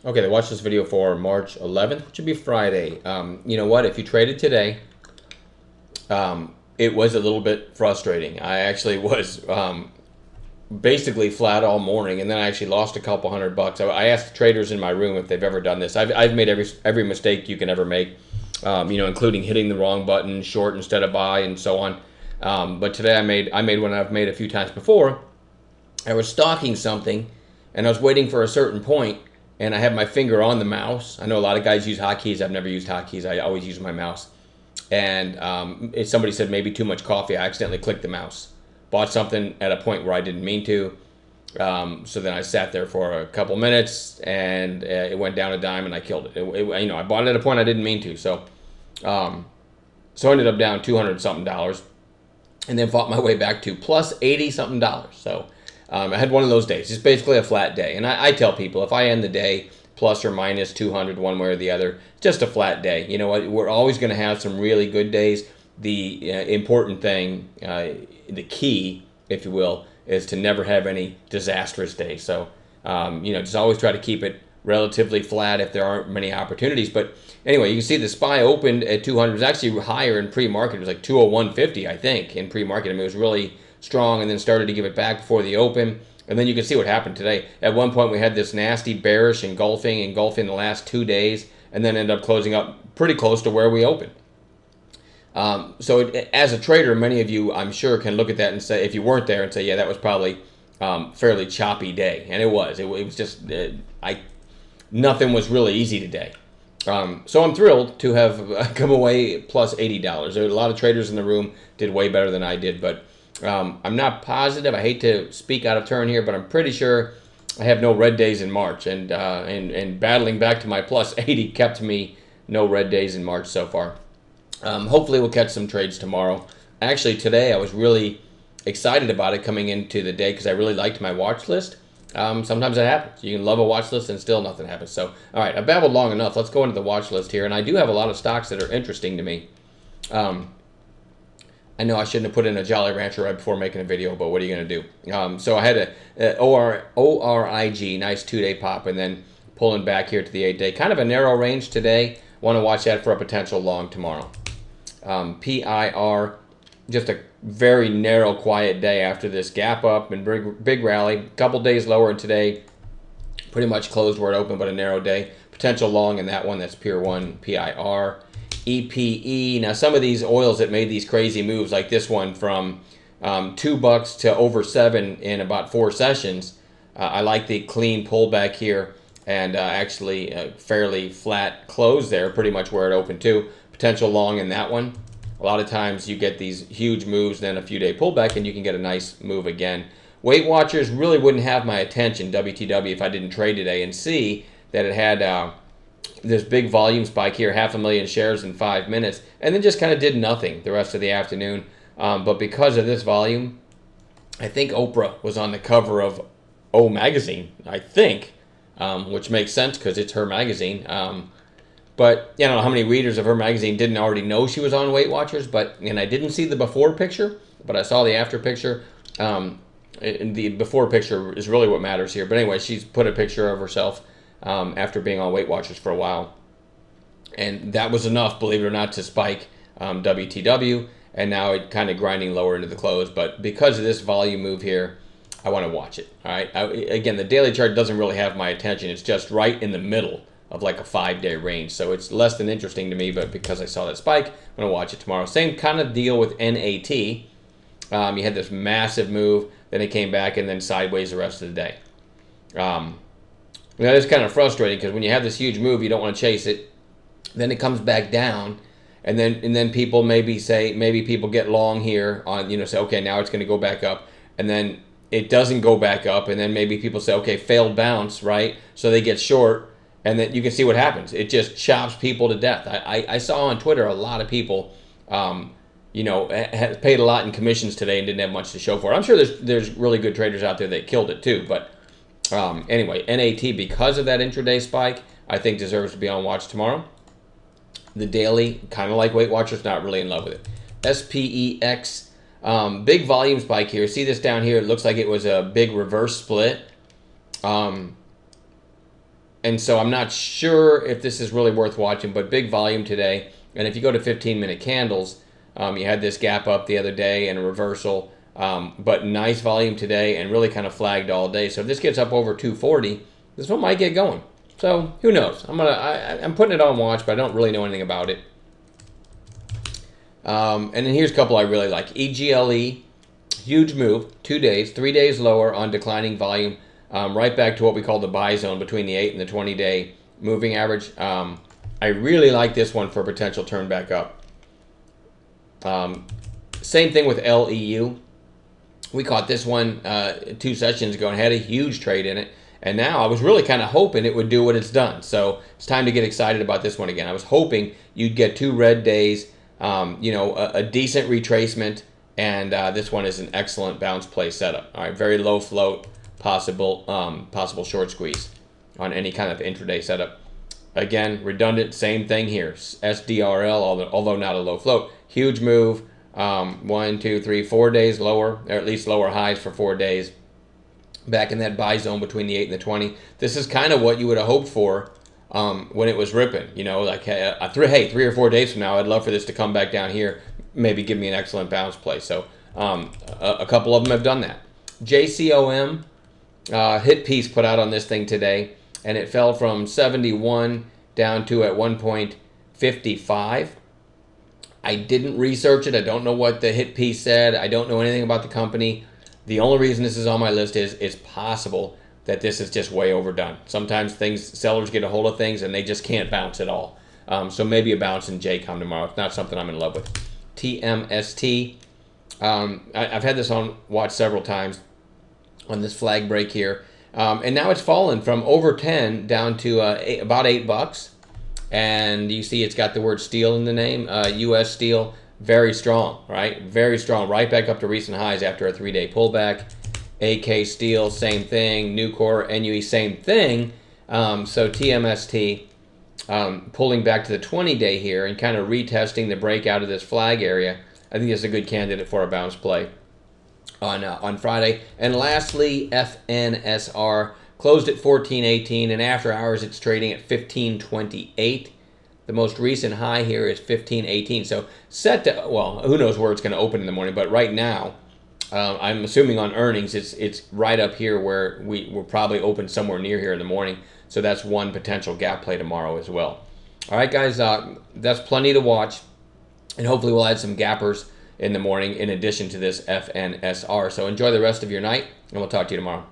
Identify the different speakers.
Speaker 1: Okay, they watched this video for March 11th, which would be Friday. You know what? If you traded today, it was a little bit frustrating. I actually was basically flat all morning, and then I actually lost a couple $100. I asked the traders in my room if they've ever done this. I've made every mistake you can ever make, including hitting the wrong button, short instead of buy, and so on. But today I made one I've made a few times before. I was stalking something, and I was waiting for a certain point, and I had my finger on the mouse. I know a lot of guys use hotkeys. I've never used hotkeys. I always use my mouse. And somebody said maybe too much coffee. I accidentally clicked the mouse. Bought something at a point where I didn't mean to. So then I sat there for a couple minutes, and it went down a dime, and I killed it. I bought it at a point I didn't mean to. So I ended up down 200 something dollars, and then fought my way back to plus 80 something dollars. So I had one of those days. It's basically a flat day. And I tell people, if I end the day plus or minus 200 one way or the other, just a flat day. You know what? We're always going to have some really good days. The important thing, the key, if you will, is to never have any disastrous days. So, just always try to keep it relatively flat if there aren't many opportunities. But anyway, you can see the SPY opened at 200. It was actually higher in pre-market. It was like 201.50, I think, in pre-market. I mean, it was really strong, and then started to give it back before the open. And then you can see what happened today. At one point, we had this nasty bearish engulfing the last 2 days, and then ended up closing up pretty close to where we opened. As a trader, many of you, I'm sure, can look at that and say, if you weren't there, and say, yeah, that was probably fairly choppy day. And it was. It was just, nothing was really easy today. So I'm thrilled to have come away plus $80. There were a lot of traders in the room did way better than I did, but I'm not positive. I hate to speak out of turn here, but I'm pretty sure I have no red days in March, and battling back to my plus 80 kept me no red days in March so far. Hopefully we'll catch some trades tomorrow. Actually, today I was really excited about it coming into the day because I really liked my watch list. Sometimes it happens. You can love a watch list and still nothing happens. So, all right, I've babbled long enough. Let's go into the watch list here. And I do have a lot of stocks that are interesting to me. I know I shouldn't have put in a Jolly Rancher right before making a video, but what are you going to do? So I had a ORIG, nice 2-day pop, and then pulling back here to the 8-day. Kind of a narrow range today. Want to watch that for a potential long tomorrow. PIR, just a very narrow, quiet day after this gap up and big rally. Couple days lower, and today pretty much closed where it opened, but a narrow day. Potential long in that one. That's Pier 1 PIR. EPE. Now, some of these oils that made these crazy moves, like this one from $2 to over $7 in about 4 sessions. I like the clean pullback here, and actually a fairly flat close there, pretty much where it opened to. Potential long in that one. A lot of times you get these huge moves, then a few day pullback, and you can get a nice move again. Weight Watchers really wouldn't have my attention, WTW, if I didn't trade today and see that it had this big volume spike here, 500,000 shares in 5 minutes, and then just kind of did nothing the rest of the afternoon. But because of this volume, I think Oprah was on the cover of O Magazine, I think, which makes sense because it's her magazine. But I don't know how many readers of her magazine didn't already know she was on Weight Watchers, and I didn't see the before picture, but I saw the after picture. The before picture is really what matters here. But anyway, she's put a picture of herself after being on Weight Watchers for a while. And that was enough, believe it or not, to spike WTW, and now it kind of grinding lower into the close. But because of this volume move here, I want to watch it. All right. Again, the daily chart doesn't really have my attention. It's just right in the middle of like a 5-day range. So it's less than interesting to me, but because I saw that spike, I'm going to watch it tomorrow. Same kind of deal with NAT. You had this massive move, then it came back, and then sideways the rest of the day. That is kind of frustrating because when you have this huge move, you don't want to chase it. Then it comes back down, and then people maybe people get long here on, say, okay, now it's going to go back up, and then it doesn't go back up, and then maybe people say, okay, failed bounce, right? So they get short, and then you can see what happens. It just chops people to death. I saw on Twitter a lot of people, paid a lot in commissions today and didn't have much to show for it. I'm sure there's really good traders out there that killed it too, but anyway, NAT, because of that intraday spike, I think deserves to be on watch tomorrow. The daily, kind of like Weight Watchers, not really in love with it. SPEX, big volume spike here. See this down here? It looks like it was a big reverse split. But then it came back, and then sideways the rest of the day. So it's less than interesting to me, but because of this volume move here, I want to watch it. All right. Again, the daily chart doesn't really have my attention. It's just right in the middle of like a 5-day range. So it's less than interesting to me, but because of this volume move here, I want to watch it. All right. SPEX, big volume spike here. See this down here? It looks like it was a big reverse split. And so I'm not sure if this is really worth watching, but big volume today. And if you go to 15-minute candles, you had this gap up the other day and a reversal, but nice volume today and really kind of flagged all day. So if this gets up over 240, this one might get going. So who knows? I'm putting it on watch, but I don't really know anything about it. And then here's a couple I really like. EGLE, huge move, 2 days, 3 days lower on declining volume, right back to what we call the buy zone between the 8 and the 20-day moving average. I really like this one for a potential turn back up. Same thing with LEU. We caught this one 2 sessions ago and had a huge trade in it. And now I was really kind of hoping it would do what it's done. So it's time to get excited about this one again. I was hoping you'd get 2 red days, a decent retracement, and this one is an excellent bounce play setup. All right, very low float, possible short squeeze on any kind of intraday setup. Again, redundant, same thing here. SDRL, although not a low float. Huge move, 1, 2, 3, 4 days lower, or at least lower highs for 4 days. Back in that buy zone between the 8 and the 20. This is kind of what you would have hoped for when it was ripping. Like, hey, 3 or 4 days from now, I'd love for this to come back down here, maybe give me an excellent bounce play. So a couple of them have done that. JCOM, hit piece put out on this thing today, and it fell from 71 down to at 1.55. I didn't research it. I don't know what the hit piece said. I don't know anything about the company. The only reason this is on my list is it's possible that this is just way overdone. Sometimes sellers get a hold of things and they just can't bounce at all. So maybe a bounce in JCOM tomorrow. It's not something I'm in love with. TMST. I've had this on watch several times on this flag break here. And now it's fallen from over 10 down to about $8. And you see it's got the word steel in the name, U.S. Steel. Very strong, right? Very strong. Right back up to recent highs after a 3-day pullback. AK Steel, same thing. Nucor, NUE, same thing. So TMST pulling back to the 20-day here and kind of retesting the breakout of this flag area. I think it's a good candidate for a bounce play on Friday. And lastly, FNSR closed at 14.18, and after hours it's trading at 15.28. The most recent high here is 15.18. So set to, well, who knows where it's going to open in the morning, but right now, I'm assuming on earnings, it's right up here where we will probably open somewhere near here in the morning. So that's one potential gap play tomorrow as well. All right, guys, that's plenty to watch. And hopefully we'll add some gappers in the morning in addition to this FNSR. So enjoy the rest of your night, and we'll talk to you tomorrow.